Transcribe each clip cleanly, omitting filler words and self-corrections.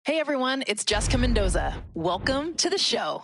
Hey everyone, it's Jessica Mendoza. Welcome to the show.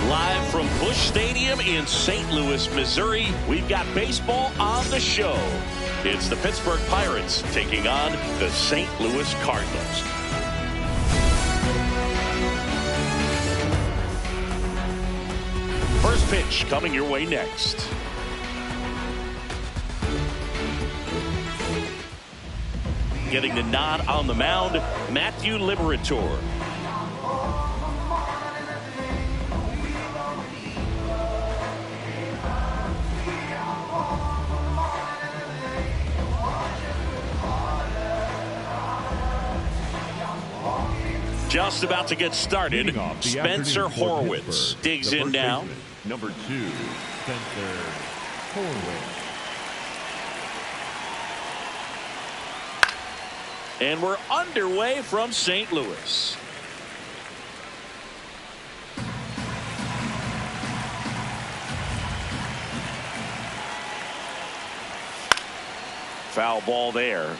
Live from Busch Stadium in St. Louis, Missouri, we've got baseball on the show. It's the Pittsburgh Pirates taking on the St. Louis Cardinals. First pitch coming your way next. Getting the nod on the mound, Matthew Liberatore. Just about to get started, Spencer Horwitz digs in now. Number 2, Spencer Horwitz. And we're underway from St. Louis. Foul ball there.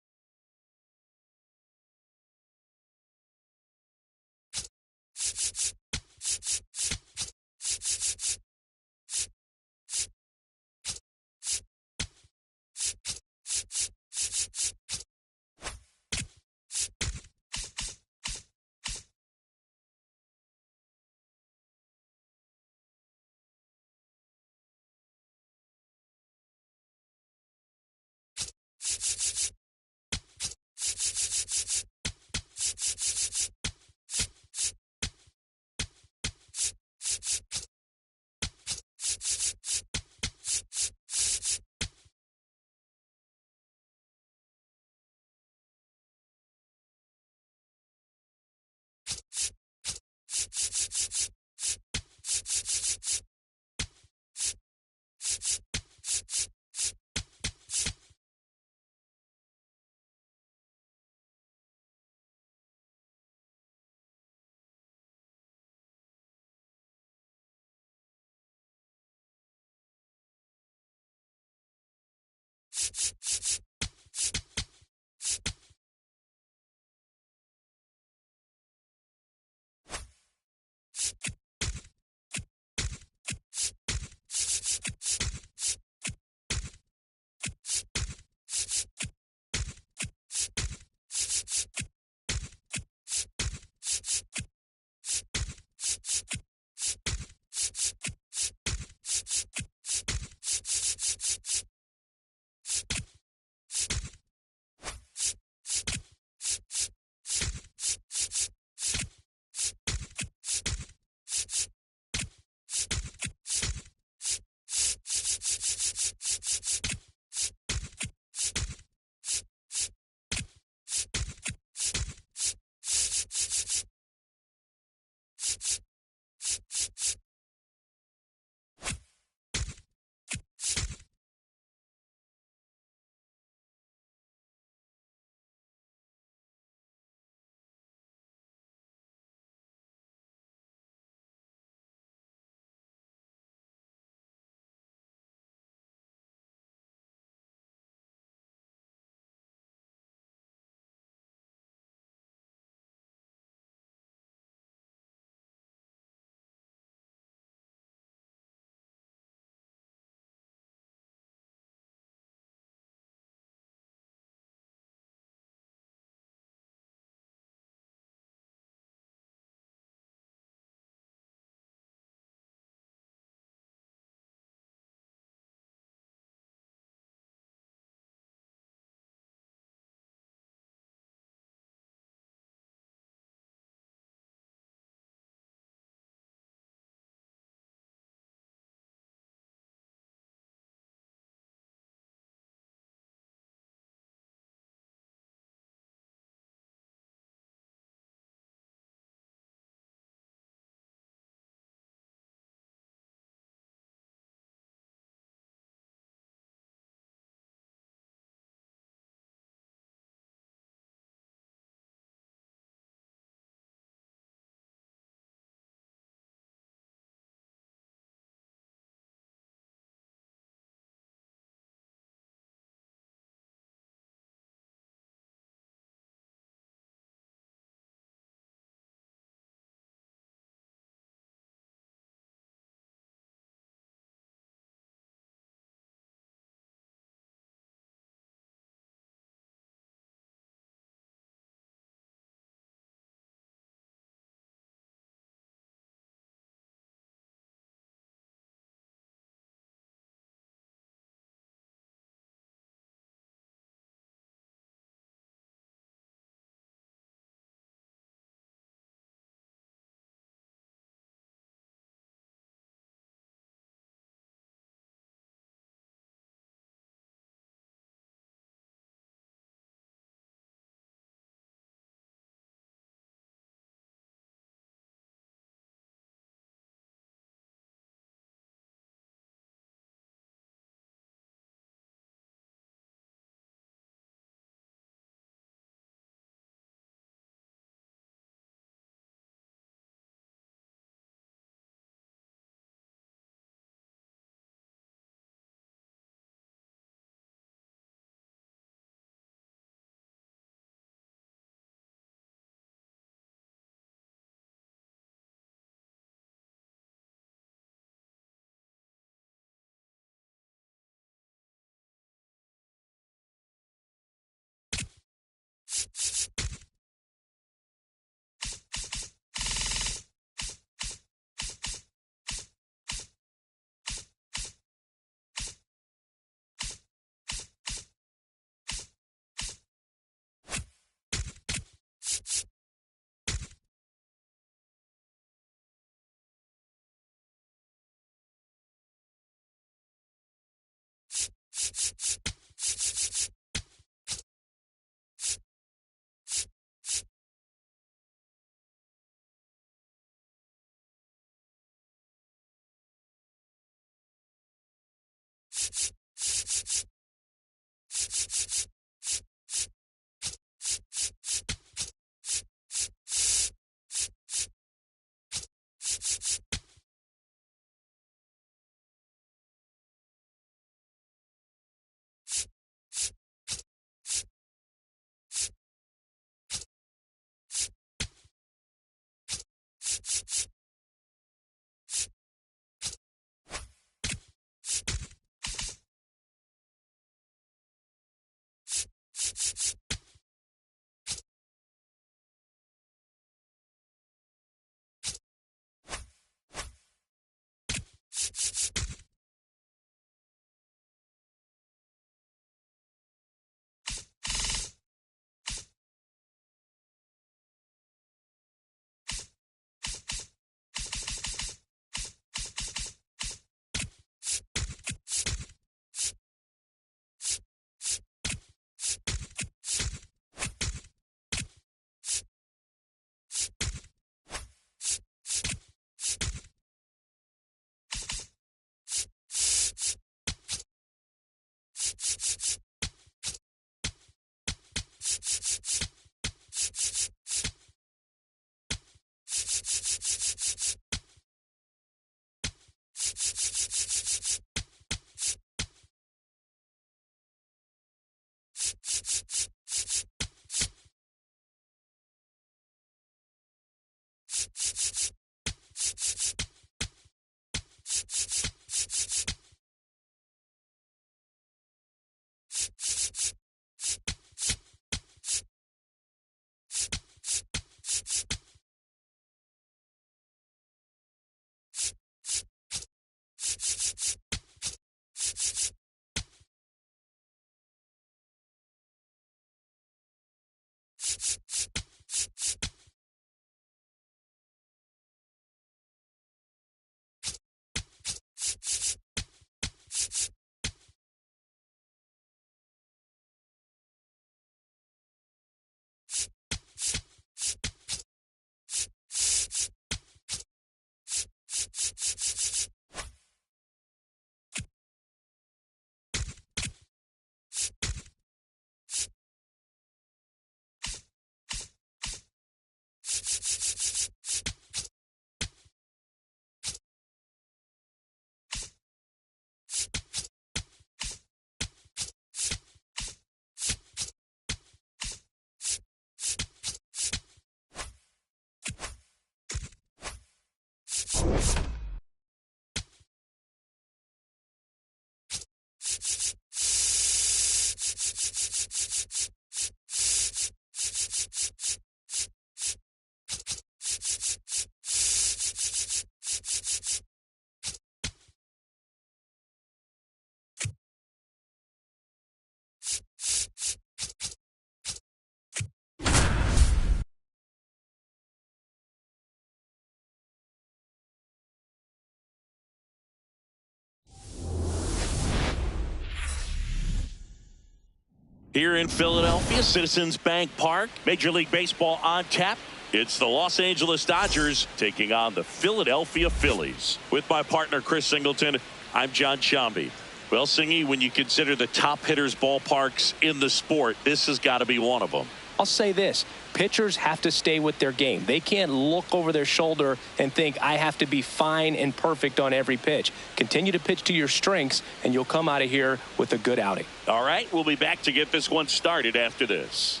Here in Philadelphia, Citizens Bank Park, Major League Baseball on tap. It's the Los Angeles Dodgers taking on the Philadelphia Phillies. With my partner, Chris Singleton, I'm John Sciambi. Well, Singy, when you consider the top hitters' ballparks in the sport, this has got to be one of them. I'll say this. Pitchers have to stay with their game. They can't look over their shoulder and think, I have to be fine and perfect on every pitch. Continue to pitch to your strengths, and you'll come out of here with a good outing. All right, we'll be back to get this one started after this.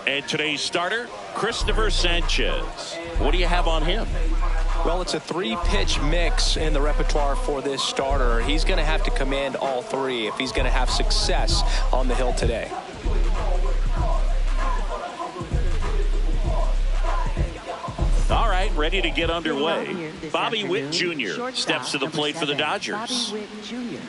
And today's starter, Christopher Sanchez. What do you have on him? Well, it's a three-pitch mix in the repertoire for this starter. He's going to have to command all three if he's going to have success on the hill today. All right, ready to get underway. Bobby Witt Jr. steps to the plate for the Dodgers. Bobby Witt Jr.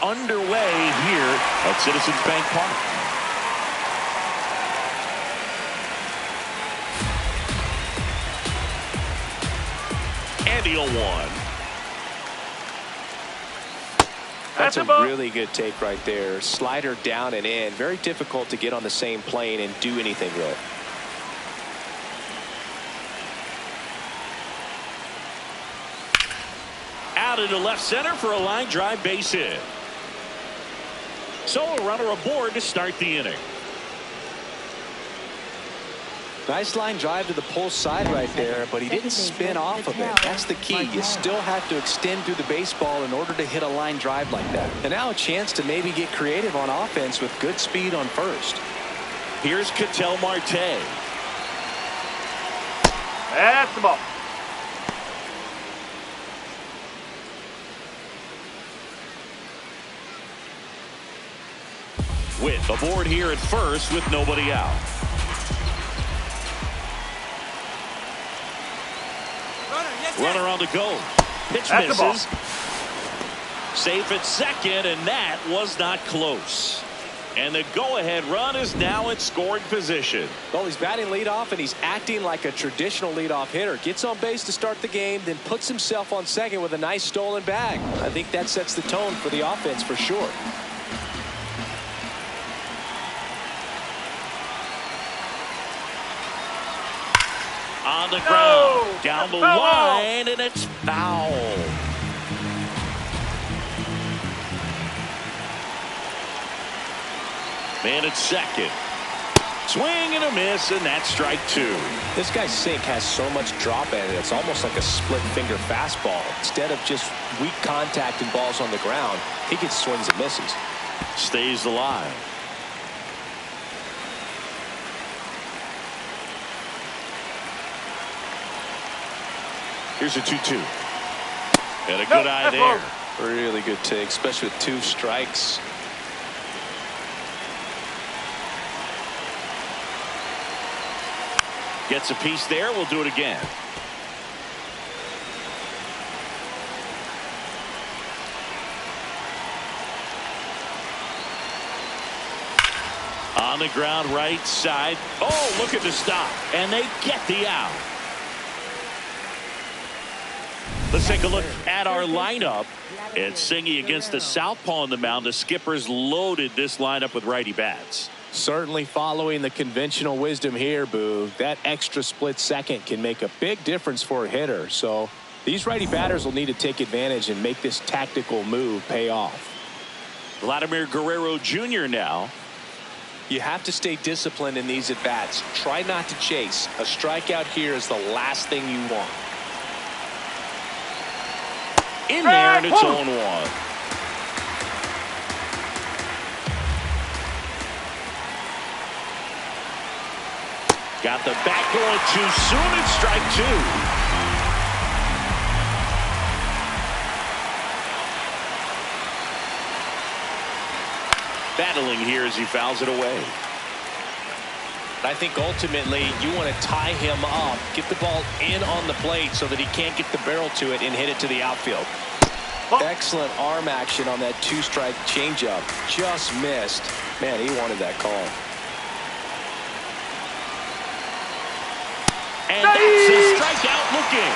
Underway here at Citizens Bank Park. And the 0-1. That's a really good take right there. Slider down and in. Very difficult to get on the same plane and do anything with. Out into left center for a line drive base hit. So a runner aboard to start the inning. Nice line drive to the pull side right there, but he didn't spin off of it. That's the key. You still have to extend through the baseball in order to hit a line drive like that. And now a chance to maybe get creative on offense with good speed on first. Here's Ketel Marte. That's the ball. Witt aboard here at first with nobody out. Runner on the go. Pitch misses. Safe at second, and that was not close. And the go-ahead run is now in scoring position. Well, he's batting leadoff, and he's acting like a traditional leadoff hitter. Gets on base to start the game, then puts himself on second with a nice stolen bag. I think that sets the tone for the offense for sure. On the ground, down the line, and it's foul. Man at second. Swing and a miss, and that's strike two. This guy's sink has so much drop in it. It's almost like a split finger fastball. Instead of just weak contact and balls on the ground, he gets swings and misses. Stays alive. Here's a 2-2. And a good eye there. Really good take, especially with two strikes. Gets a piece there. We'll do it again. On the ground, right side. Oh, look at the stop. And they get the out. Let's take a look at our lineup. And Singy against the southpaw on the mound. The Skippers loaded this lineup with righty bats. Certainly following the conventional wisdom here, Boo. That extra split second can make a big difference for a hitter. So these righty batters will need to take advantage and make this tactical move pay off. Vladimir Guerrero Jr. now. You have to stay disciplined in these at-bats. Try not to chase. A strikeout here is the last thing you want. In there, and it's 0-1. Got the bat going too soon. It's strike two. Battling here as he fouls it away. I think ultimately you want to tie him up, get the ball in on the plate so that he can't get the barrel to it and hit it to the outfield. Excellent arm action on that two-strike changeup. Just missed. Man, he wanted that call. And that's a strikeout looking.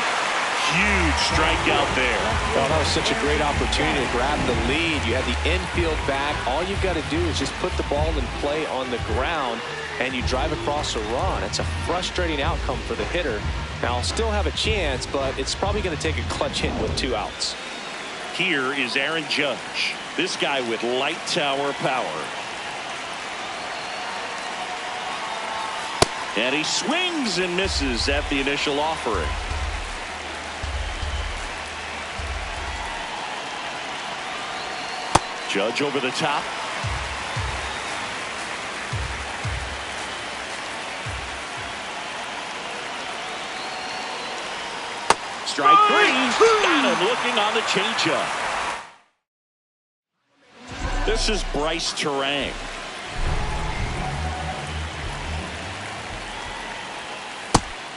Huge strikeout there. Oh, that was such a great opportunity to grab the lead. You have the infield back. All you've got to do is just put the ball in play on the ground, and you drive across a run. It's a frustrating outcome for the hitter. Now, I'll still have a chance, but it's probably going to take a clutch hit with 2 outs. Here is Aaron Judge. This guy with light tower power. And he swings and misses at the initial offering. Judge over the top. Strike three. Got him looking on the changeup. This is Bryce Turang.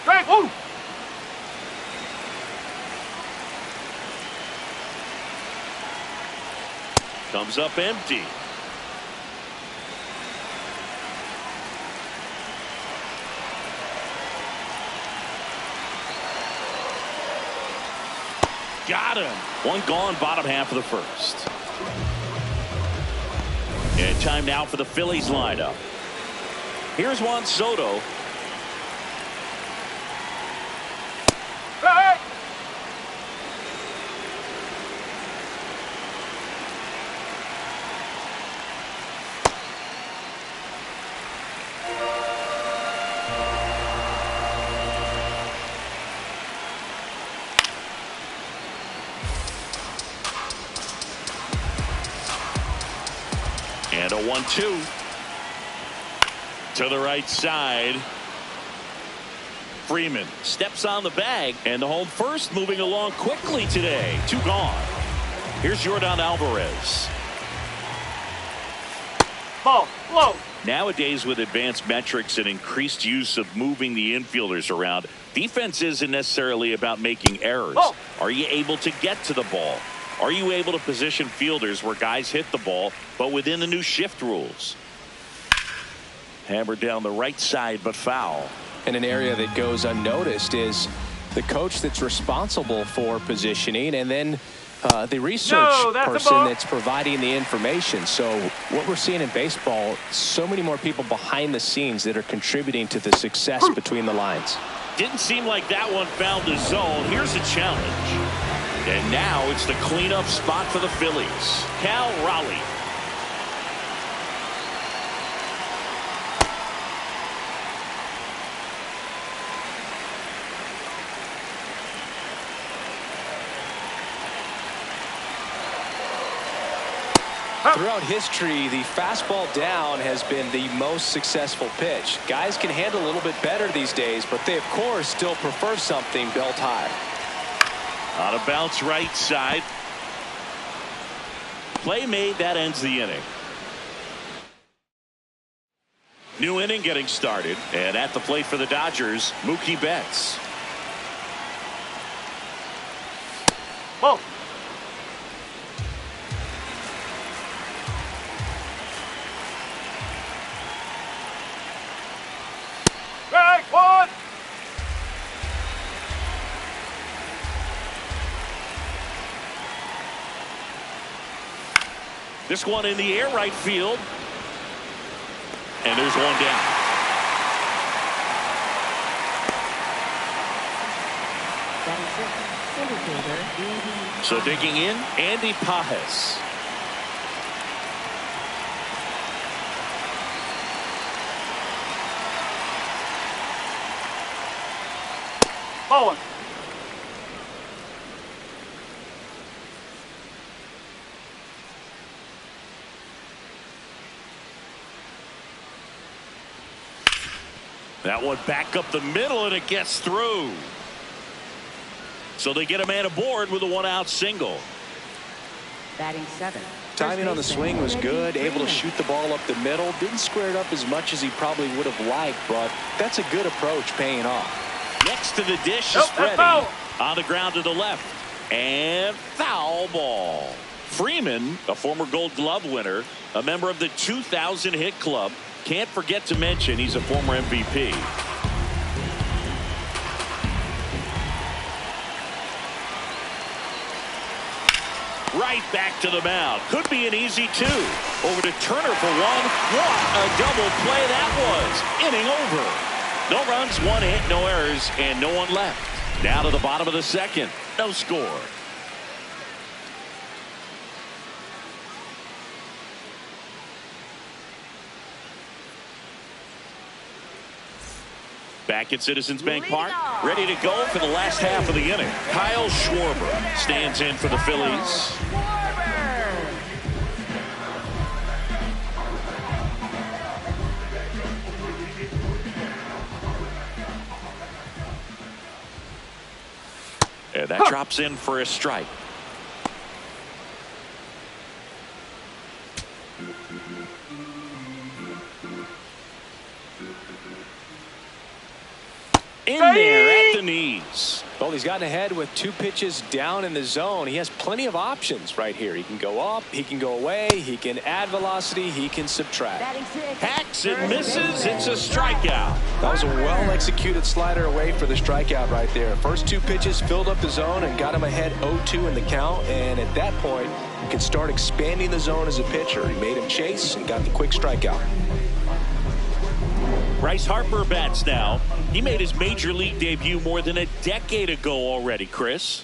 Strike. Woo. Comes up empty. Got him. One gone, bottom half of the first. And time now for the Phillies lineup. Here's Juan Soto. Hey. And a 1-2 to the right side. Freeman steps on the bag, and the home first moving along quickly today. 2 gone. Here's Yordan Alvarez. Ball. Low. Nowadays, with advanced metrics and increased use of moving the infielders around, defense isn't necessarily about making errors. Oh. Are you able to get to the ball? Are you able to position fielders where guys hit the ball, but within the new shift rules? Hammered down the right side, but foul. And an area that goes unnoticed is the coach that's responsible for positioning, and then the research person that's providing the information. So what we're seeing in baseball, so many more people behind the scenes that are contributing to the success between the lines. Didn't seem like that one found the zone. Here's a challenge. And now it's the cleanup spot for the Phillies. Cal Raleigh. Throughout history, the fastball down has been the most successful pitch. Guys can handle a little bit better these days, but they, of course, still prefer something belt high. On a bounce right side. Play made. That ends the inning. New inning getting started. And at the plate for the Dodgers, Mookie Betts. Ball. Strike one. This one in the air right field. And there's one down. So digging in, Andy Pages. Ball one. That one back up the middle, and it gets through. So they get a man aboard with a one-out single. Batting 7. Timing on the swing was good, able to shoot the ball up the middle. Didn't square it up as much as he probably would have liked, but that's a good approach paying off. Next to the dish is Nope, Freddie. foul. On the ground to the left. And foul ball. Freeman, a former Gold Glove winner, a member of the 2000 hit club. Can't forget to mention he's a former MVP. Right back to the mound. Could be an easy 2. Over to Turner for 1. What a double play that was. Inning over. No runs, 1 hit, no errors, and no one left. Now to the bottom of the second. No score. Back at Citizens Bank Park, ready to go for the last half of the inning. Kyle Schwarber stands in for the Phillies. And that drops in for a strike. In there at the knees. Well, he's gotten ahead with 2 pitches down in the zone. He has plenty of options right here. He can go up, he can go away, he can add velocity, he can subtract. Batting 6. Hacks and misses. It's a strikeout. That was a well-executed slider away for the strikeout right there. First 2 pitches filled up the zone and got him ahead 0-2 in the count. And at that point, you can start expanding the zone as a pitcher. He made him chase and got the quick strikeout. Bryce Harper bats now. He made his major league debut more than a decade ago already, Chris.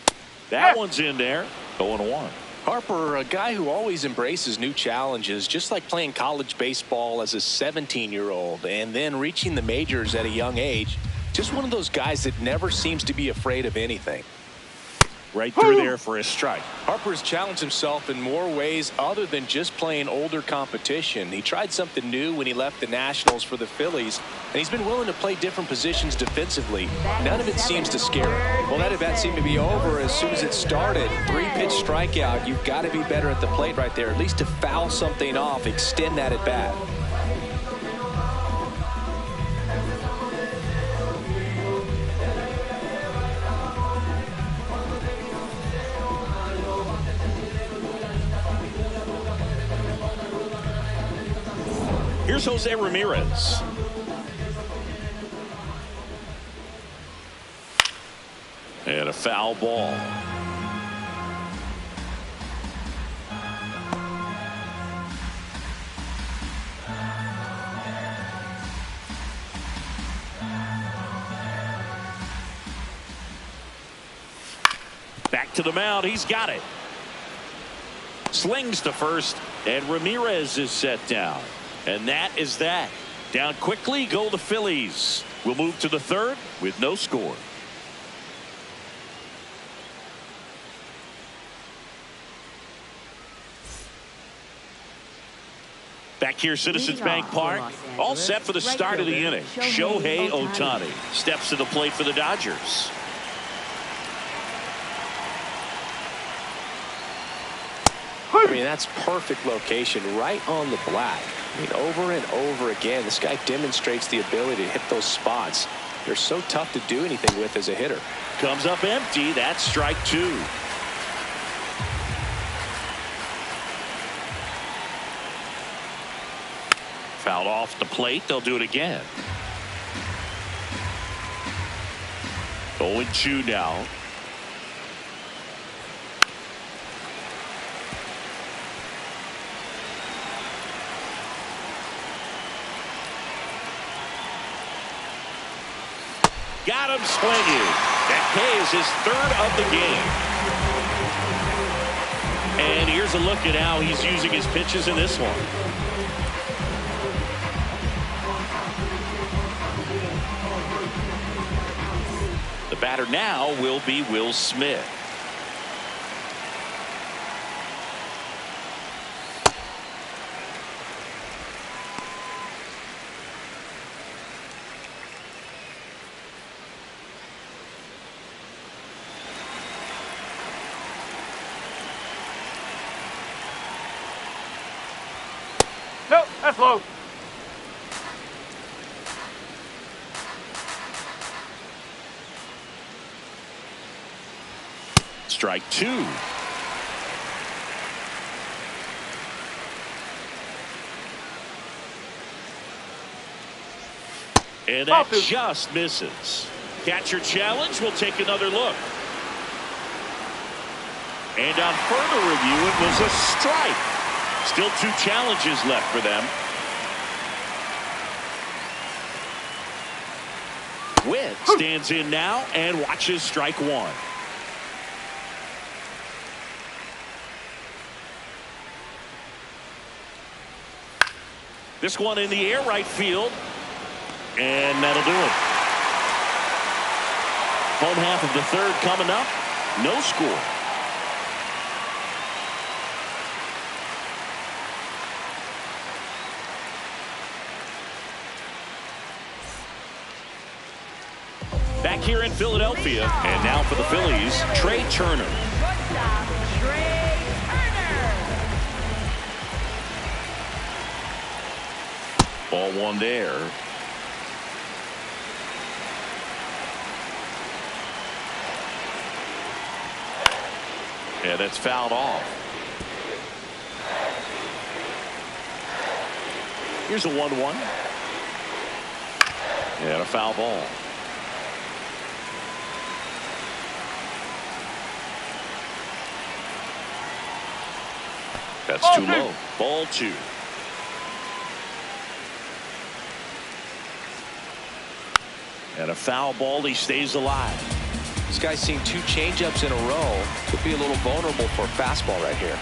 That one's in there. 0-1. Harper, a guy who always embraces new challenges, just like playing college baseball as a 17-year-old and then reaching the majors at a young age. Just one of those guys that never seems to be afraid of anything. Right through there for a strike. Harper's challenged himself in more ways other than just playing older competition. He tried something new when he left the Nationals for the Phillies, and he's been willing to play different positions defensively. None of it seems to scare him. Well, that at bat seemed to be over as soon as it started. 3-pitch strikeout. You've got to be better at the plate right there, at least to foul something off, extend that at bat. Here's Jose Ramirez. And a foul ball. Back to the mound. He's got it. Slings to first, and Ramirez is set down. And that is that. Down quickly go the Phillies. We'll move to the third with no score. Back here, Citizens Bank Park, all set for the start of the inning. Shohei Ohtani steps to the plate for the Dodgers. I mean, that's perfect location, right on the black. I mean, over and over again, this guy demonstrates the ability to hit those spots. They're so tough to do anything with as a hitter. Comes up empty. That's strike 2. Fouled off the plate. They'll do it again. 0-2 now. Got him swinging. That K is his 3rd of the game. And here's a look at how he's using his pitches in this one. The batter now will be Will Smith. Nope, that's low. Strike two. And that just misses. Catcher challenge. We'll take another look. And on further review, it was a strike. Still 2 challenges left for them. Witt stands in now and watches strike one. This one in the air right field. And that'll do it. Home half of the third coming up. No score. Back here in Philadelphia, and now for the Phillies, Trey Turner. Ball one there. Yeah, that's fouled off. Here's a 1-1. And a foul ball. That's too low. Ball two. And a foul ball. He stays alive. This guy's seen 2 changeups in a row. Could be a little vulnerable for a fastball right here.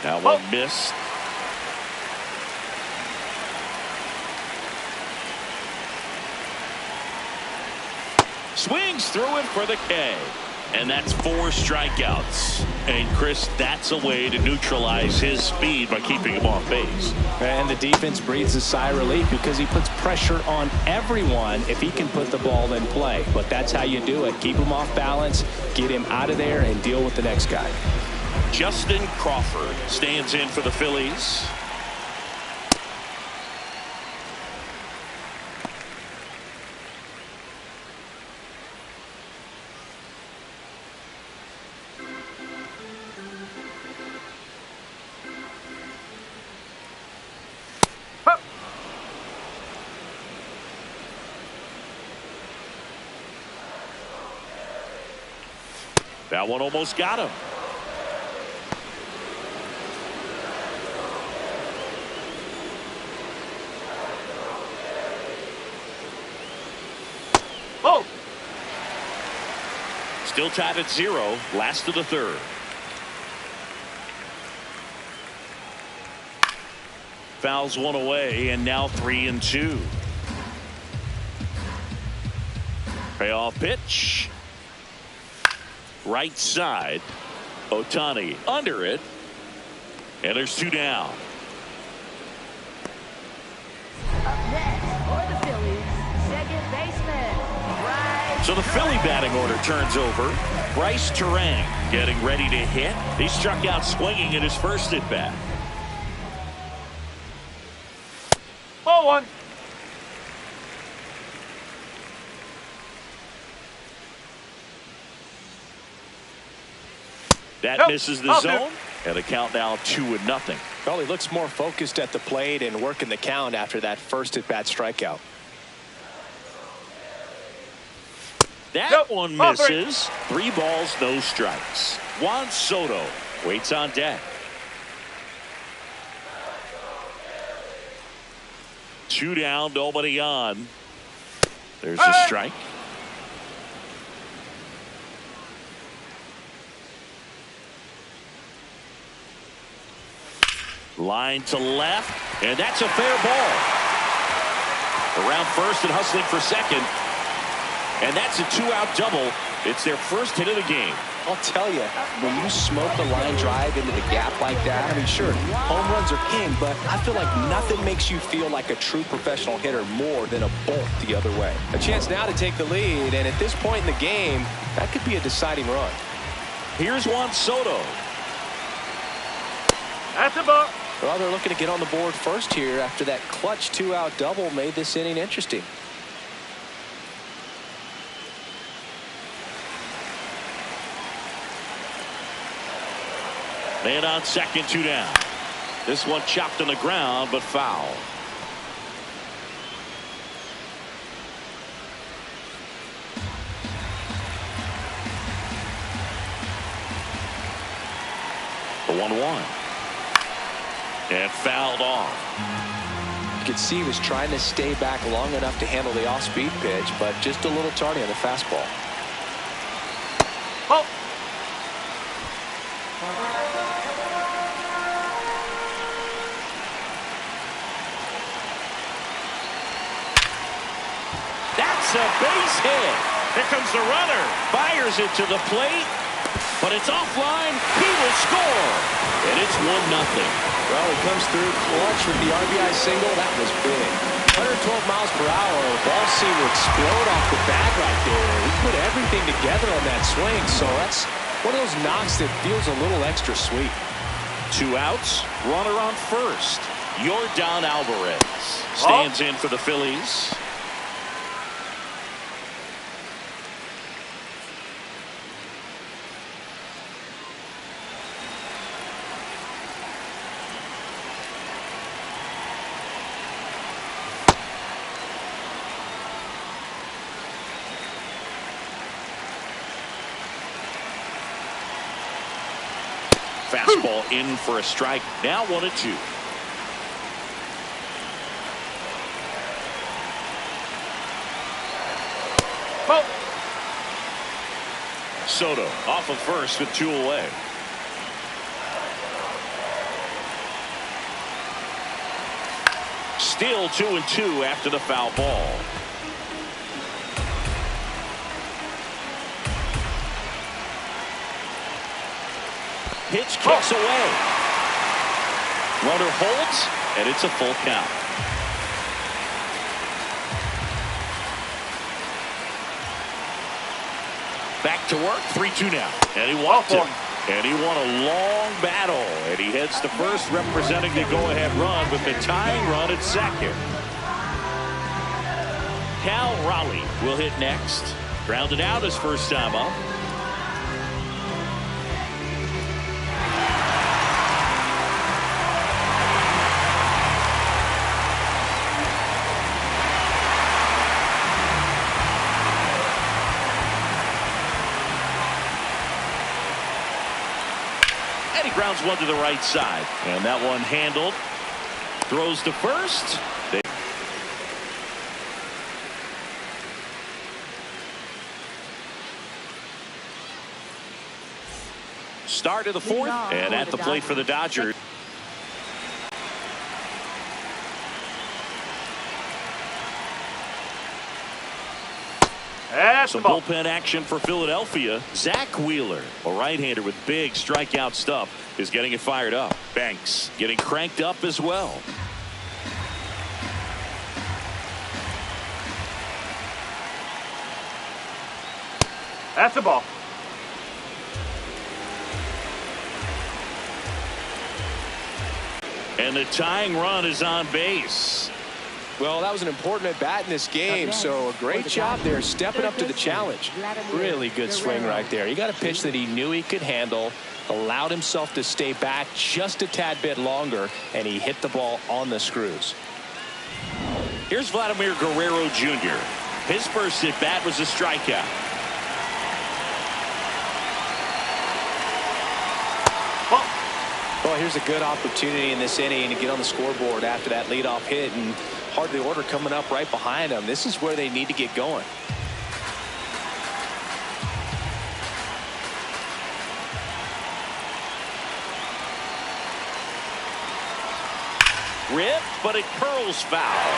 That one missed. Swings through it for the K. And that's 4 strikeouts. And Chris, that's a way to neutralize his speed by keeping him off base. And the defense breathes a sigh of relief because he puts pressure on everyone if he can put the ball in play. But that's how you do it. Keep him off balance, get him out of there, and deal with the next guy. Justin Crawford stands in for the Phillies. That one almost got him. Oh! Still tied at 0. Last of the third. Fouls one away, and now 3-2. Payoff pitch. Right side. Ohtani under it. And there's 2 down. Up next for the Phillies, second baseman, Bryce. So the Philly batting order turns over. Bryce Turang getting ready to hit. He struck out swinging in his first at bat. Ball one. That misses the zone, and the count now 2-0. Well, he looks more focused at the plate and working the count after that first at-bat strikeout. That one misses. 3 balls, no strikes. Juan Soto waits on deck. 2 down, nobody on. There's a strike. Line to left, and that's a fair ball. Around first and hustling for second. And that's a 2-out double. It's their first hit of the game. I'll tell you, when you smoke a line drive into the gap like that, I mean, sure, home runs are king, but I feel like nothing makes you feel like a true professional hitter more than a bolt the other way. A chance now to take the lead, and at this point in the game, that could be a deciding run. Here's Juan Soto. That's a ball. Well, they're looking to get on the board first here after that clutch 2-out double made this inning interesting. Man on second, 2 down. This one chopped on the ground, but foul. The 1-1. And fouled off. You could see he was trying to stay back long enough to handle the off-speed pitch, but just a little tardy on the fastball. Oh. That's a base hit. Here comes the runner. Fires it to the plate, but it's offline. He will score. And it's 1-0. Well, he comes through clutch with the RBI single. That was big. 112 miles per hour. The ball seemed to explode off the bat right there. He put everything together on that swing, so that's one of those knocks that feels a little extra sweet. 2 outs. Runner on first. Yordan Alvarez stands in for the Phillies. Fastball in for a strike. Now 1-2. Oh. Soto off of first with 2 away. Still 2-2 after the foul ball. Pitch kicks away. Runner holds, and it's a full count. Back to work, 3-2 now. And he walked him. And he won a long battle. And he heads to first, representing the go-ahead run with the tying run at second. Cal Raleigh will hit next. Grounded out his first time up. Grounds one to the right side, and that one handled. Throws to first. Start of the fourth, and at the plate for the Dodgers. Some bullpen action for Philadelphia. Zach Wheeler, a right-hander with big strikeout stuff, is getting it fired up. Banks getting cranked up as well. That's the ball. And the tying run is on base. Well, that was an important at-bat in this game, so a great job there stepping up to the challenge. Really good swing right there. He got a pitch that he knew he could handle, allowed himself to stay back just a tad bit longer, and he hit the ball on the screws. Here's Vladimir Guerrero Jr. His first at-bat was a strikeout. Well, here's a good opportunity in this inning to get on the scoreboard after that leadoff hit, and part of the order coming up right behind them. This is where they need to get going. Rip, but it curls foul.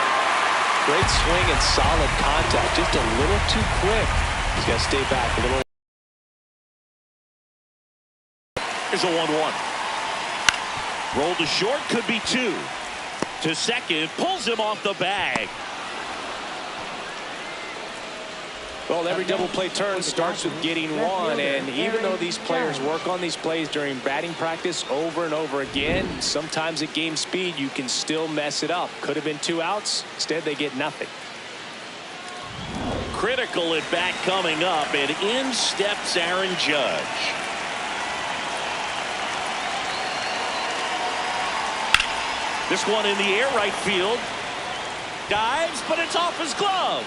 Great swing and solid contact. Just a little too quick. He's got to stay back a little. Here's a 1-1. Roll to short, could be 2. To second, pulls him off the bag. Well, every double play turn starts with getting one, and even though these players work on these plays during batting practice over and over again, sometimes at game speed you can still mess it up. Could have been 2 outs. Instead, they get nothing. Critical at bat coming up, and in steps Aaron Judge. This one in the air, right field. Dives, but it's off his glove.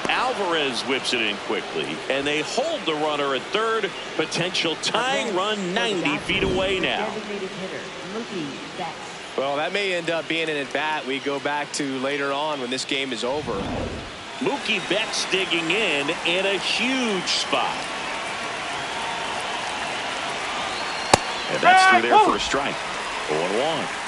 Alvarez whips it in quickly, and they hold the runner at third. Potential tying run 90 feet away now. Well, that may end up being an at-bat we go back to later on when this game is over. Mookie Betts digging in a huge spot. And that's through there for a strike. 0-1.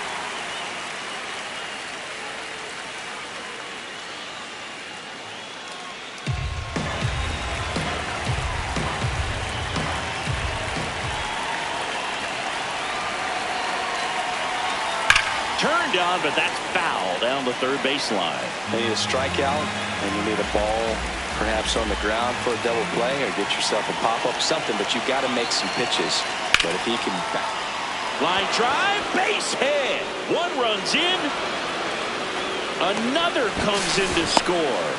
Turned on, but that's foul down the third baseline. You need a strikeout, and you need a ball perhaps on the ground for a double play, or get yourself a pop-up, something, but you've got to make some pitches. But if he can... Line drive, base hit. One runs in. Another comes in to score.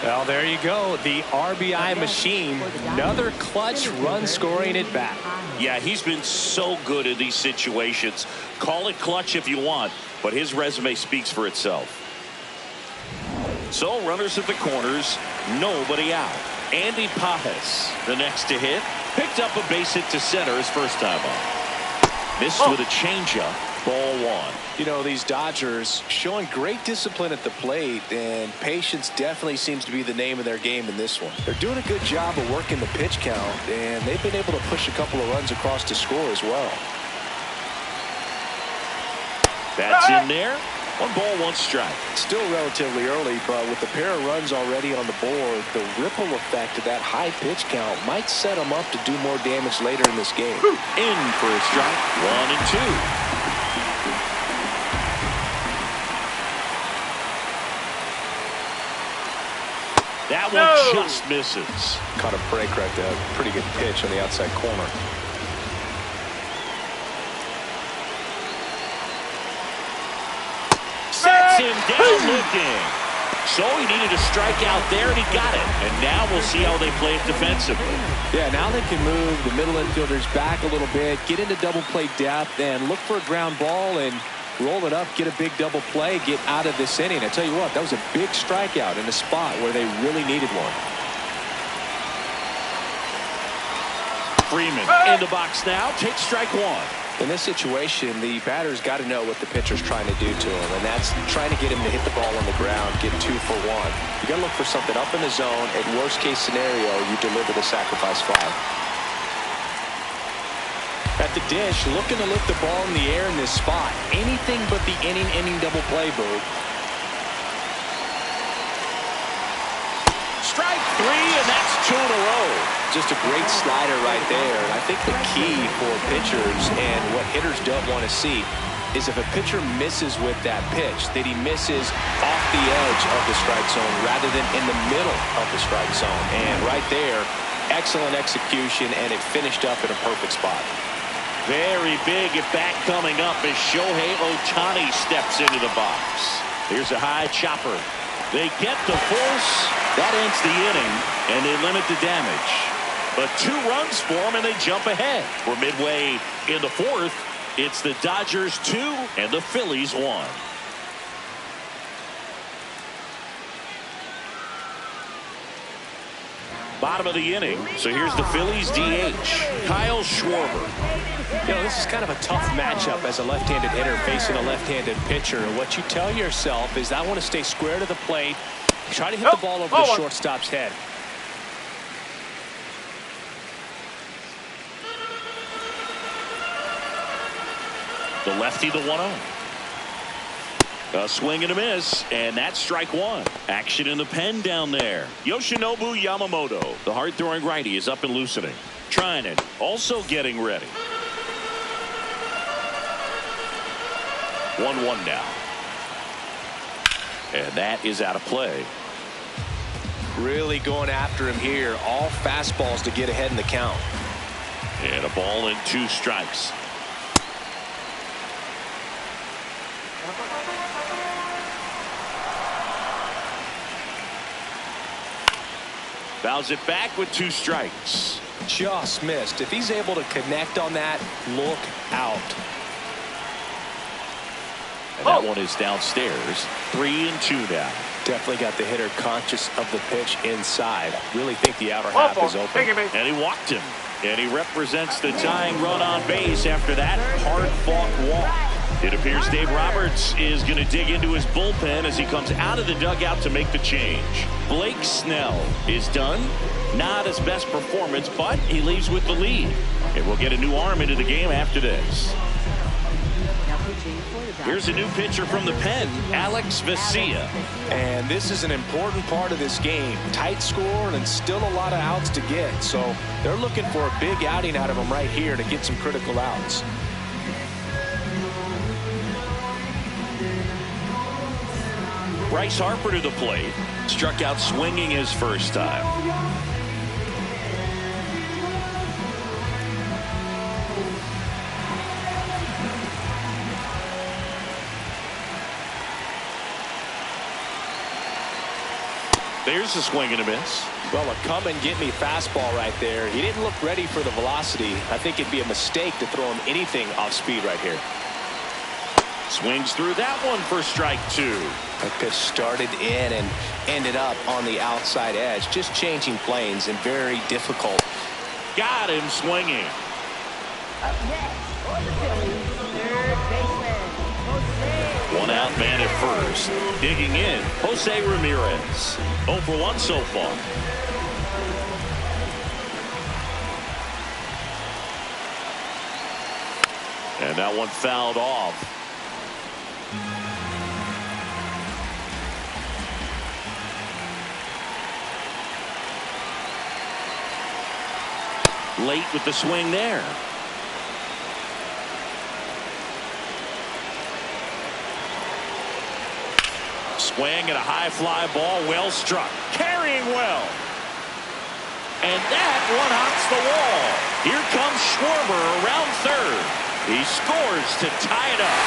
Well, there you go. The RBI machine. Another clutch run scoring at bat. Yeah, he's been so good in these situations. Call it clutch if you want, but his resume speaks for itself. So runners at the corners, nobody out. Andy Pages, the next to hit, picked up a base hit to center his first time up. Missed with a changeup. Ball 1. You know, these Dodgers showing great discipline at the plate, and patience definitely seems to be the name of their game in this one. They're doing a good job of working the pitch count, and they've been able to push a couple of runs across to score as well. That's in there. 1 ball, 1 strike. Still relatively early, but with a pair of runs already on the board, the ripple effect of that high pitch count might set them up to do more damage later in this game. In for a strike. 1 and 2. That one just misses. Caught a break right there. Pretty good pitch on the outside corner. Sets him down looking. So he needed a strikeout there, and he got it. And now we'll see how they play it defensively. Yeah, now they can move the middle infielders back a little bit, get into double play depth, and look for a ground ball and roll it up, get a big double play, get out of this inning. I tell you what, that was a big strikeout in a spot where they really needed one. Freeman in the box now, takes strike 1. In this situation, the batter's got to know what the pitcher's trying to do to him, and that's trying to get him to hit the ball on the ground, get 2 for 1. You got to look for something up in the zone. At worst case scenario, you deliver the sacrifice fly. At the dish, looking to lift the ball in the air in this spot. Anything but the inning double play, Boo. Strike 3, and that's 2 in a row. Just a great slider right there. And I think the key for pitchers and what hitters don't want to see is if a pitcher misses with that pitch, that he misses off the edge of the strike zone rather than in the middle of the strike zone. And right there, excellent execution, and it finished up in a perfect spot. Very big at bat coming up as Shohei Ohtani steps into the box. Here's a high chopper. They get the force. That ends the inning, and they limit the damage. But 2 runs for them, and they jump ahead. We're midway in the 4th. It's the Dodgers 2 and the Phillies 1. Bottom of the inning. So here's the Phillies DH, Kyle Schwarber. You know, this is kind of a tough matchup as a left-handed hitter facing a left-handed pitcher. What you tell yourself is, I want to stay square to the plate, try to hit the ball over the shortstop's head. The lefty, the 1-0. A swing and a miss, and that's strike 1. Action in the pen down there. Yoshinobu Yamamoto, the hard-throwing righty, is up and loosening. Treinen also getting ready. 1-1 now. And that is out of play. Really going after him here. All fastballs to get ahead in the count. And a ball and 2 strikes. Fouls it back with 2 strikes. Just missed. If he's able to connect on that, look out. And that one is downstairs. 3-2 now. Definitely got the hitter conscious of the pitch inside. Really think the outer half is open. And he walked him. And he represents the tying run on base after that hard-fought walk. It appears Dave Roberts is going to dig into his bullpen as he comes out of the dugout to make the change. Blake Snell is done. Not his best performance, but he leaves with the lead. And we'll get a new arm into the game after this. Here's a new pitcher from the pen, Alex Vesia. And this is an important part of this game. Tight score and still a lot of outs to get. So they're looking for a big outing out of him right here to get some critical outs. Bryce Harper to the plate. Struck out swinging his first time. There's a swing and a miss. Well, a come and get me fastball right there. He didn't look ready for the velocity. I think it'd be a mistake to throw him anything off speed right here. Swings through that one for strike 2. That pitch started in and ended up on the outside edge. Just changing planes and very difficult. Got him swinging. Up next for the Phillies, third baseman, Jose. One out man at first. Digging in, Jose Ramirez. 0 for 1 so far. And that one fouled off. Late with the swing there. Swing and a high fly ball, well struck, carrying well. And that one hops the wall. Here comes Schwarber around third. He scores to tie it up.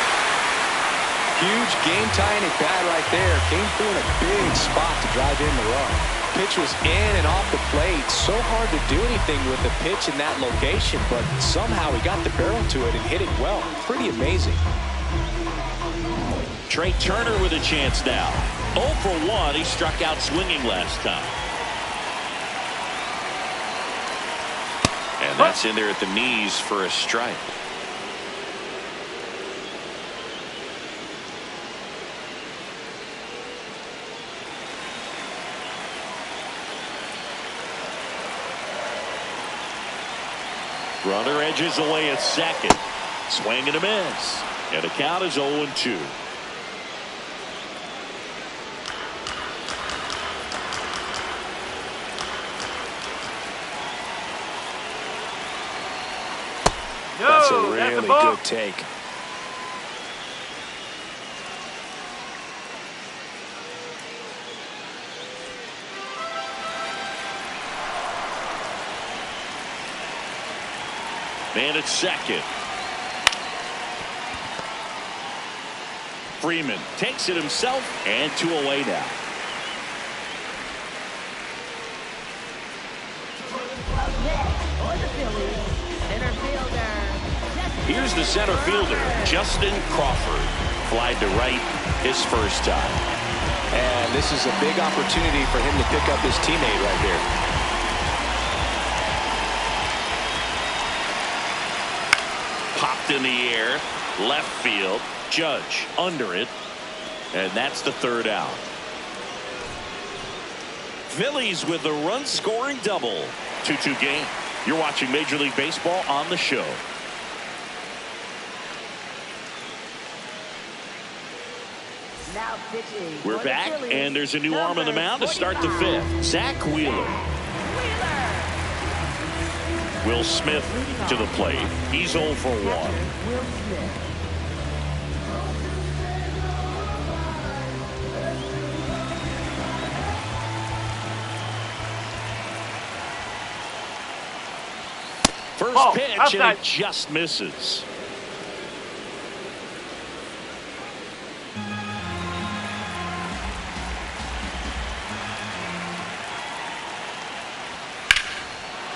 Huge game tying at bat right there. Came through in a big spot to drive in the run. Pitch was in and off the plate. So hard to do anything with the pitch in that location, but somehow he got the barrel to it and hit it well. Pretty amazing. Trey Turner with a chance now. 0 for 1. He struck out swinging last time. And that's in there at the knees for a strike. Runner edges away at second. Swing and a miss. And the count is 0-2. That's a really good take. Man at second. Freeman takes it himself, and 2 away now. Up next for the Phillies, center fielder, Here's the center fielder, Justin Crawford. Flied to right his first time. And this is a big opportunity for him to pick up his teammate right here. Popped in the air, left field. Judge under it, and that's the third out. Phillies with a run-scoring double. 2-2 game. You're watching Major League Baseball on the show. now pitching. We're back, and there's a new arm on the mound to start the fifth. Zach Wheeler. Will Smith to the plate. He's 0 for 1. Will Smith. First Ball. pitch, and Outside. it just misses.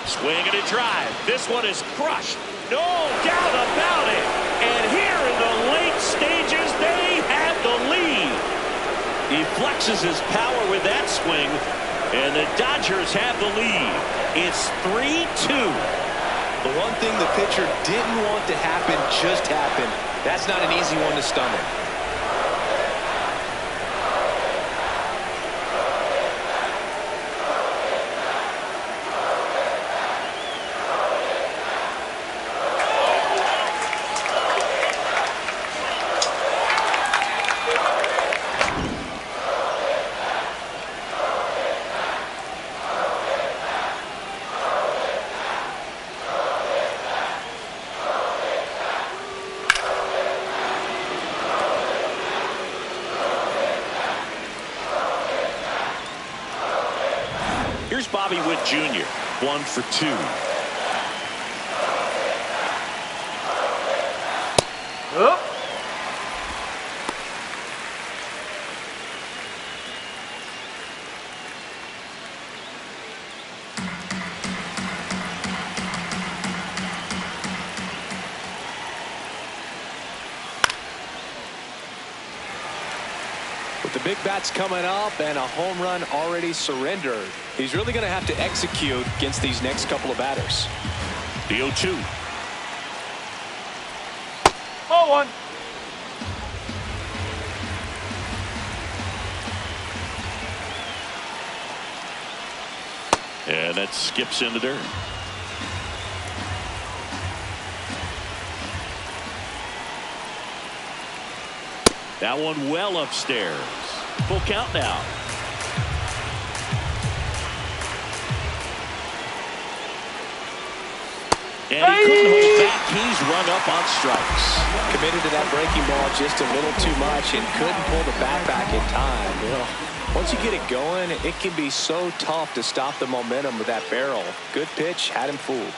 Swing and a drive. This one is crushed. No doubt about it. And here in the late stages, they have the lead. He flexes his power with that swing, and the Dodgers have the lead. It's 3-2. The one thing the pitcher didn't want to happen just happened. That's not an easy one to stomach. Here's Bobby Witt Jr. 1 for 2. Up. With the big bats coming up and a home run already surrendered, he's really going to have to execute against these next couple of batters. The 0-2. Ball one. And that skips in the dirt. That one well upstairs. Full count now. And he couldn't hold back. He's run up on strikes. Committed to that breaking ball just a little too much and couldn't pull the bat back in time. You know, once you get it going, it can be so tough to stop the momentum with that barrel. Good pitch, had him fooled.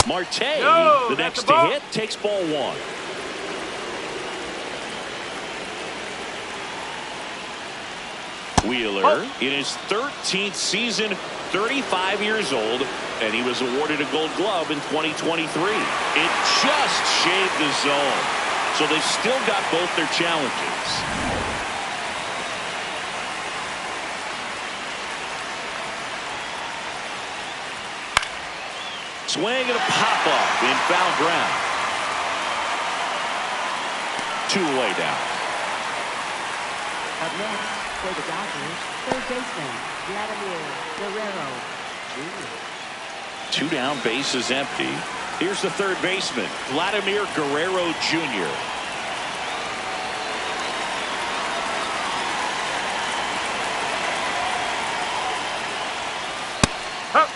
Marte, No, the that's next a to ball. hit, takes ball 1. Wheeler in his 13th season, 35 years old, and he was awarded a Gold Glove in 2023. It just shaved the zone, so they've still got both their challenges. Swing and a pop-up in foul ground. 2 away down. Up next for the Dodgers, third baseman Vladimir Guerrero Jr. 2 down, bases empty. Here's the third baseman, Vladimir Guerrero Jr. Up.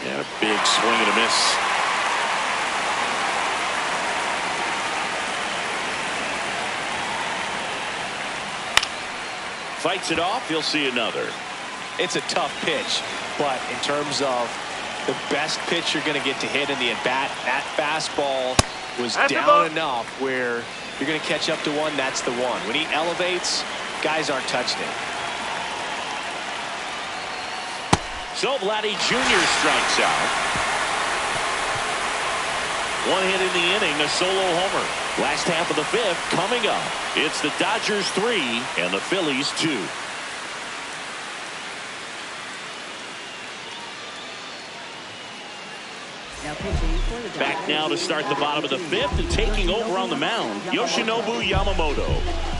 And a big swing and a miss. Fights it off. He'll see another. It's a tough pitch, but in terms of the best pitch you're going to get to hit in the at-bat, that fastball was That's the down ball. enough where you're going to catch up to one. That's the one. When he elevates, guys aren't touching it. So Vladdy Jr. strikes out. 1 hit in the inning, a solo homer. Last half of the 5th coming up. It's the Dodgers 3 and the Phillies 2. Now pitching for the Dodgers. Back now to start the bottom of the 5th and taking over on the mound, Yoshinobu Yamamoto.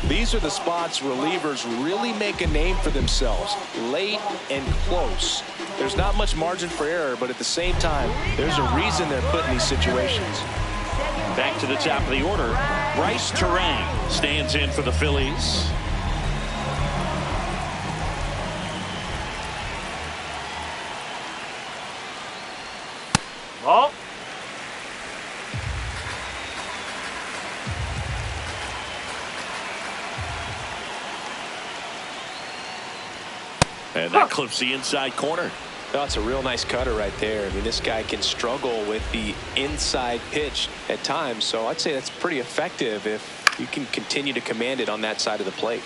These are the spots relievers really make a name for themselves. Late and close. There's not much margin for error, but at the same time, there's a reason they're put in these situations. Back to the top of the order, Bryce Terang stands in for the Phillies. Ball. And that clips the inside corner. That's a real nice cutter right there. I mean, this guy can struggle with the inside pitch at times, so I'd say that's pretty effective if you can continue to command it on that side of the plate.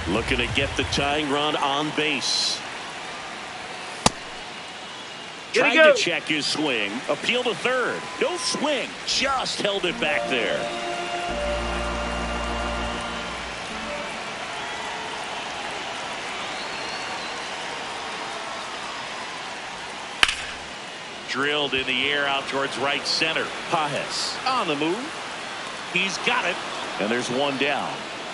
Looking to get the tying run on base. Trying to check his swing. Appeal to third. No swing. Just held it back there. Drilled in the air out towards right center. Pages on the move. He's got it. And there's one down.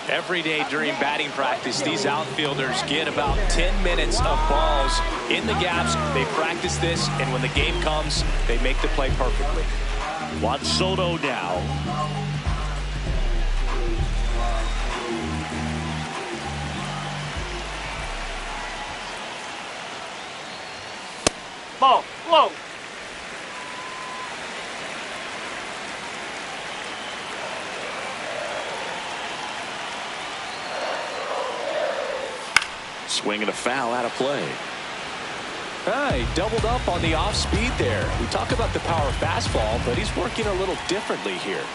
Every day during batting practice, these outfielders get about 10 minutes of balls in the gaps. They practice this, and when the game comes, they make the play perfectly. Juan Soto now. Ball, low. Swing and a foul out of play. He doubled up on the off speed there. We talk about the power fastball, but he's working a little differently here.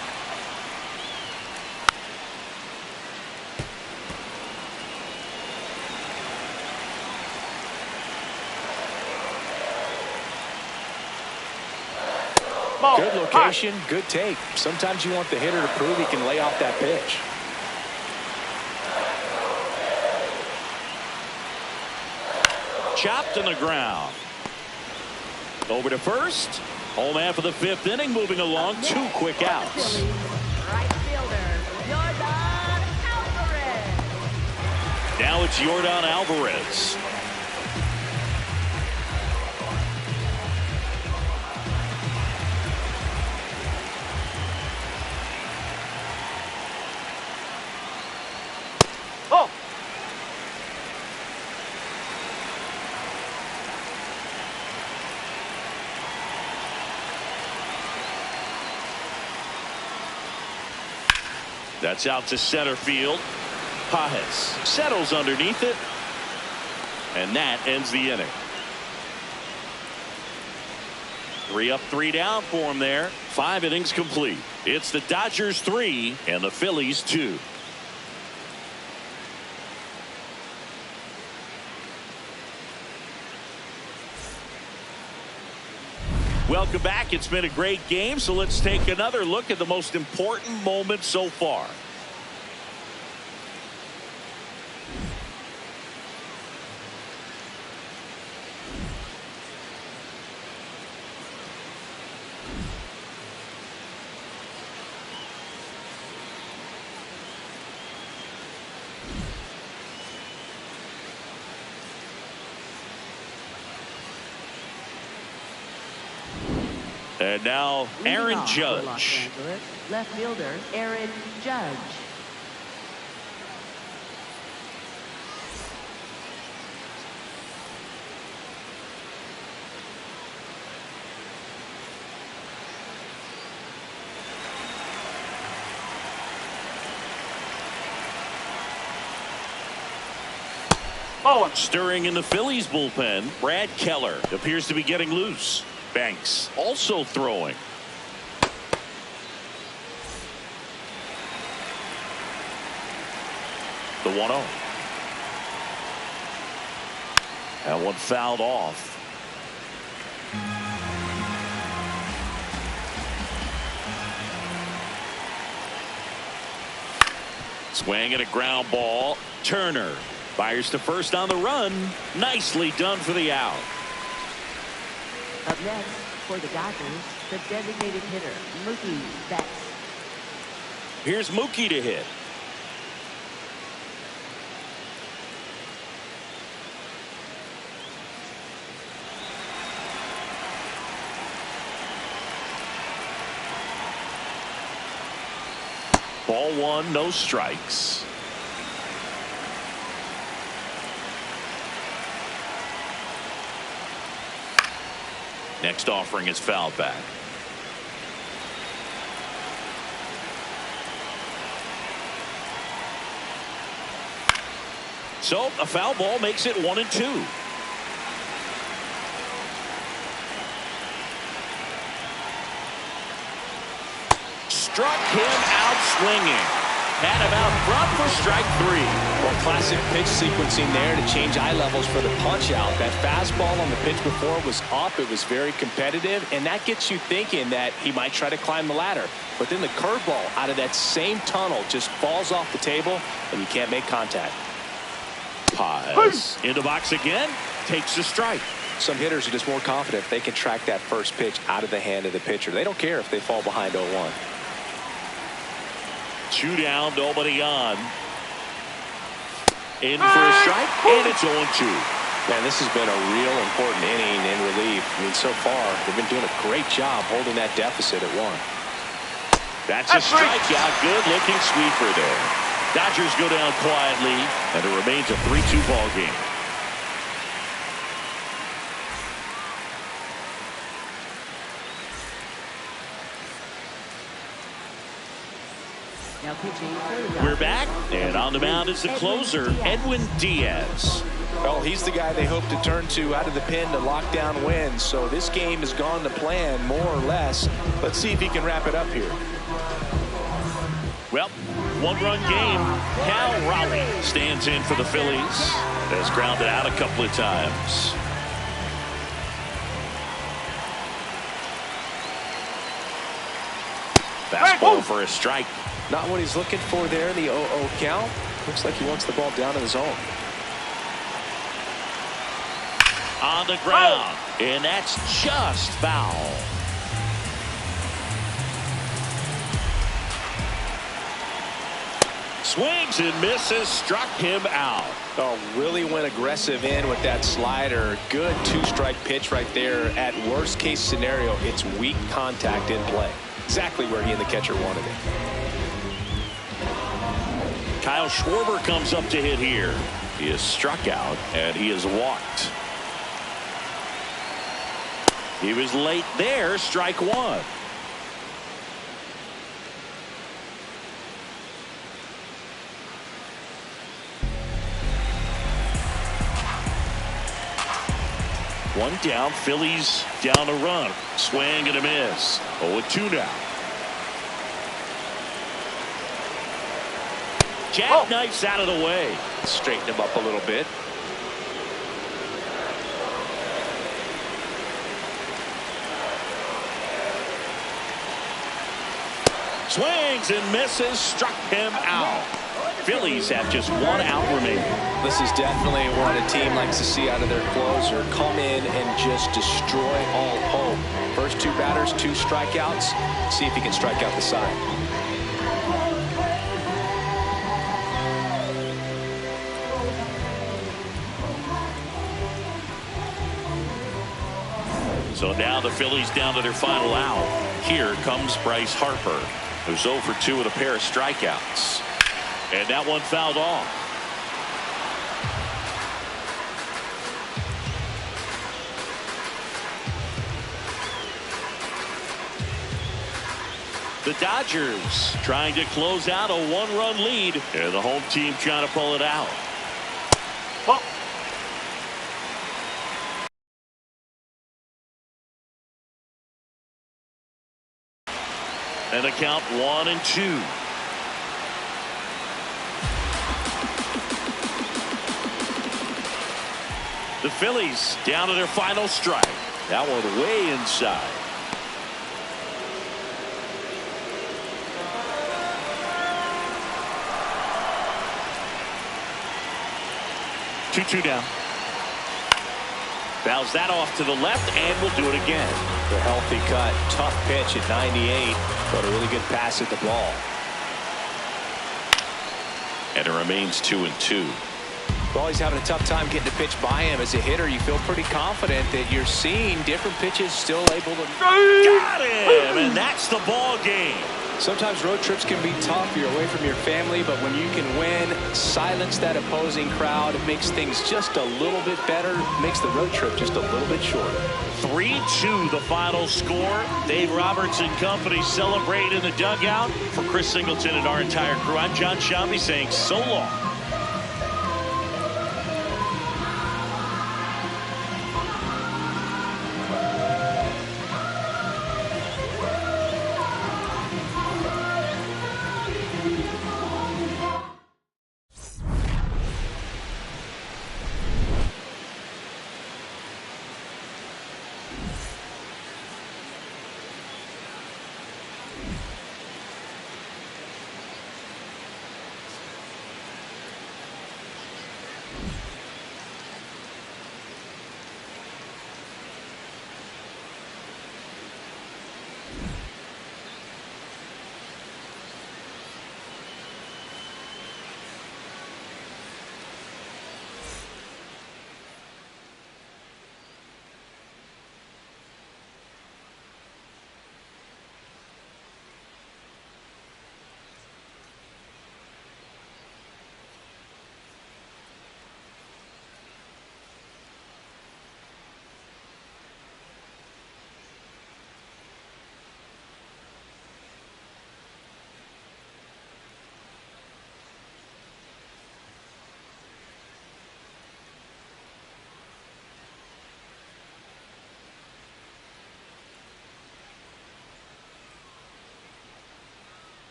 Ball. Good location, good take. Sometimes you want the hitter to prove he can lay off that pitch. Chopped in the ground. Over to first. Home half of the fifth inning, moving along. 2 quick outs. Right fielder, Yordan Alvarez. Now it's Yordan Alvarez. Oh. That's out to center field. Pages settles underneath it. And that ends the inning. 3 up, 3 down for him there. 5 innings complete. It's the Dodgers 3 and the Phillies 2. Welcome back. It's been a great game, so let's take another look at the most important moment so far. And now Aaron Los Judge. Angeles, left fielder Aaron Judge. Ball. Stirring in the Phillies bullpen, Brad Keller appears to be getting loose. Banks also throwing. The 1-0. That one fouled off. Swing at a ground ball. Turner fires to first on the run. Nicely done for the out. Up next for the Dodgers, the designated hitter Mookie Betts. Here's Mookie to hit. Ball 1, no strikes. Next offering is fouled back. So a foul ball makes it 1-2. Struck him out swinging. Had him out front for strike 3. Well, classic pitch sequencing there to change eye levels for the punch out. That fastball on the pitch before was up. It was very competitive, and that gets you thinking that he might try to climb the ladder. But then the curveball out of that same tunnel just falls off the table, and you can't make contact. Paz in the box again, takes a strike. Some hitters are just more confident if they can track that first pitch out of the hand of the pitcher. They don't care if they fall behind 0-1. 2 down, nobody on. In for a strike, and it's 0-2. Man, this has been a real important inning in relief. I mean, so far, they've been doing a great job holding that deficit at 1. That's a strikeout. Good looking sweeper there. Dodgers go down quietly, and it remains a 3-2 ball game. Now pitching for the We're back, and on the mound is the closer, Edwin Diaz. Well, he's the guy they hope to turn to out of the pen to lock down wins. So this game has gone to plan, more or less. Let's see if he can wrap it up here. Well, 1-run game. Cal Raleigh stands in for the Phillies. Has grounded out a couple of times. Fastball for a strike. Not what he's looking for there in the 0-0 count. Looks like he wants the ball down in the zone. On the ground, and that's just foul. Swings and misses, struck him out. Oh, really went aggressive in with that slider. Good 2-strike pitch right there. At worst case scenario, it's weak contact in play. Exactly where he and the catcher wanted it. Kyle Schwarber comes up to hit here. He is struck out, and he is walked. He was late there, strike 1. One down, Phillies down a run. Swing and a miss. 0-2 now. Jackknifes out of the way. Straighten him up a little bit. Swings and misses, struck him out. Phillies have just 1 out remaining. This is definitely what a team likes to see out of their closer. Come in and just destroy all hope. First 2 batters, 2 strikeouts. See if he can strike out the side. So now the Phillies down to their final out. Here comes Bryce Harper, who's 0 for 2 with a pair of strikeouts. And that one fouled off. The Dodgers trying to close out a 1-run lead, and the home team trying to pull it out. Oh. And the count 1-2. The Phillies down to their final strike. That one way inside. Two down. Fouls that off to the left, and we'll do it again. The healthy cut, tough pitch at 98, but a really good pass at the ball. And it remains 2-2. Well, he's having a tough time getting the pitch by him. As a hitter, you feel pretty confident that you're seeing different pitches still able to. Got him, and that's the ball game. Sometimes road trips can be tough. You're away from your family, but when you can win, silence that opposing crowd, it makes things just a little bit better, makes the road trip just a little bit shorter. 3-2 the final score. Dave Roberts and company celebrate in the dugout. For Chris Singleton and our entire crew, I'm John Shambi saying so long.